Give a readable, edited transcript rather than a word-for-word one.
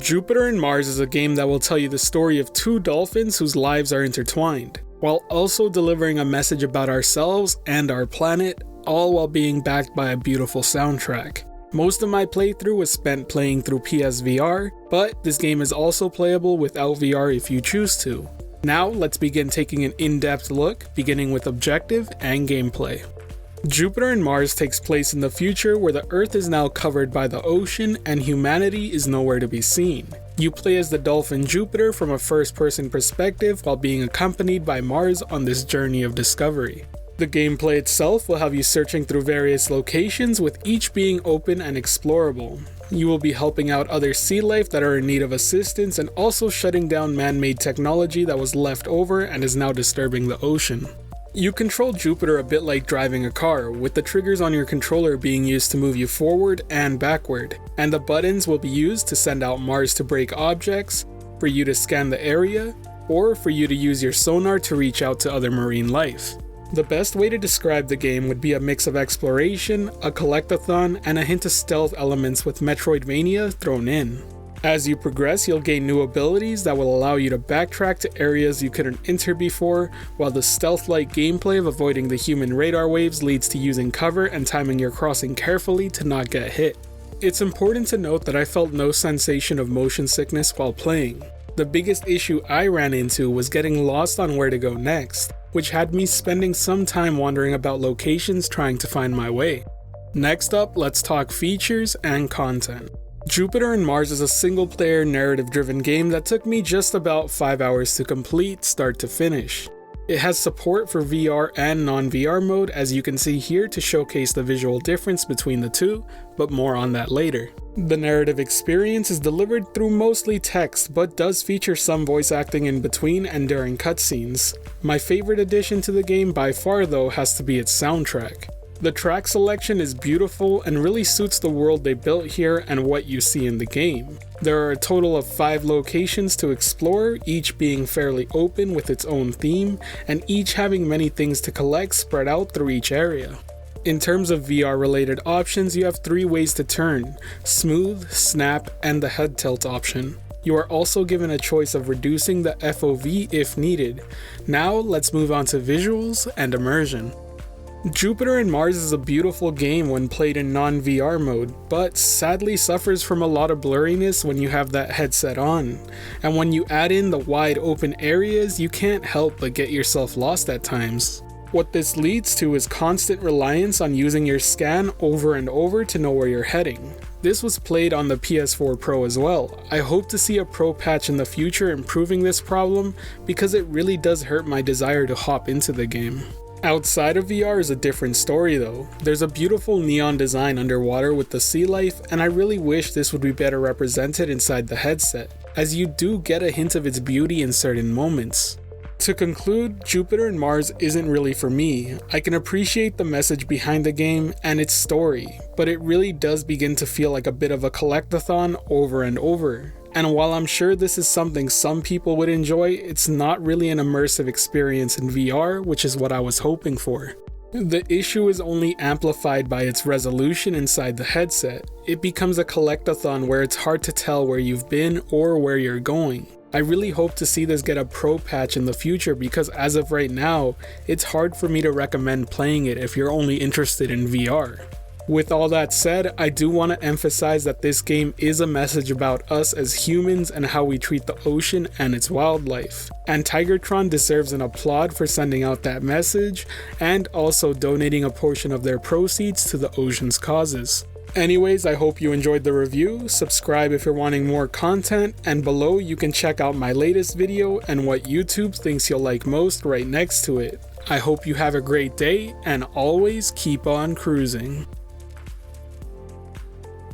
Jupiter and Mars is a game that will tell you the story of two dolphins whose lives are intertwined, while also delivering a message about ourselves and our planet, all while being backed by a beautiful soundtrack. Most of my playthrough was spent playing through PSVR, but this game is also playable without VR if you choose to. Now let's begin taking an in-depth look, beginning with objective and gameplay. Jupiter and Mars takes place in the future where the Earth is now covered by the ocean and humanity is nowhere to be seen. You play as the dolphin Jupiter from a first-person perspective while being accompanied by Mars on this journey of discovery. The gameplay itself will have you searching through various locations, with each being open and explorable. You will be helping out other sea life that are in need of assistance and also shutting down man-made technology that was left over and is now disturbing the ocean. You control Jupiter a bit like driving a car, with the triggers on your controller being used to move you forward and backward, and the buttons will be used to send out Mars to break objects, for you to scan the area, or for you to use your sonar to reach out to other marine life. The best way to describe the game would be a mix of exploration, a collectathon, and a hint of stealth elements with metroidvania thrown in. As you progress, you'll gain new abilities that will allow you to backtrack to areas you couldn't enter before, while the stealth-like gameplay of avoiding the human radar waves leads to using cover and timing your crossing carefully to not get hit. It's important to note that I felt no sensation of motion sickness while playing. The biggest issue I ran into was getting lost on where to go next, which had me spending some time wandering about locations trying to find my way. Next up, let's talk features and content. Jupiter and Mars is a single-player narrative-driven game that took me just about 5 hours to complete, start to finish. It has support for VR and non-VR mode, as you can see here, to showcase the visual difference between the two, but more on that later. The narrative experience is delivered through mostly text, but does feature some voice acting in between and during cutscenes. My favorite addition to the game by far though has to be its soundtrack. The track selection is beautiful and really suits the world they built here and what you see in the game. There are a total of 5 locations to explore, each being fairly open with its own theme, and each having many things to collect spread out through each area. In terms of VR related options, you have 3 ways to turn: smooth, snap, and the head tilt option. You are also given a choice of reducing the FOV if needed. Now let's move on to visuals and immersion. Jupiter and Mars is a beautiful game when played in non-VR mode, but sadly suffers from a lot of blurriness when you have that headset on. And when you add in the wide open areas, you can't help but get yourself lost at times. What this leads to is constant reliance on using your scan over and over to know where you're heading. This was played on the PS4 Pro as well. I hope to see a Pro patch in the future improving this problem, because it really does hurt my desire to hop into the game. Outside of VR is a different story though. There's a beautiful neon design underwater with the sea life, and I really wish this would be better represented inside the headset, as you do get a hint of its beauty in certain moments. To conclude, Jupiter and Mars isn't really for me. I can appreciate the message behind the game and its story, but it really does begin to feel like a bit of a collectathon over and over. And while I'm sure this is something some people would enjoy, it's not really an immersive experience in VR, which is what I was hoping for. The issue is only amplified by its resolution inside the headset. It becomes a collectathon where it's hard to tell where you've been or where you're going. I really hope to see this get a Pro patch in the future, because as of right now, it's hard for me to recommend playing it if you're only interested in VR. With all that said, I do want to emphasize that this game is a message about us as humans and how we treat the ocean and its wildlife. And Tigertron deserves an applaud for sending out that message, and also donating a portion of their proceeds to the ocean's causes. Anyways, I hope you enjoyed the review. Subscribe if you're wanting more content, and below you can check out my latest video and what YouTube thinks you'll like most right next to it. I hope you have a great day, and always keep on cruising.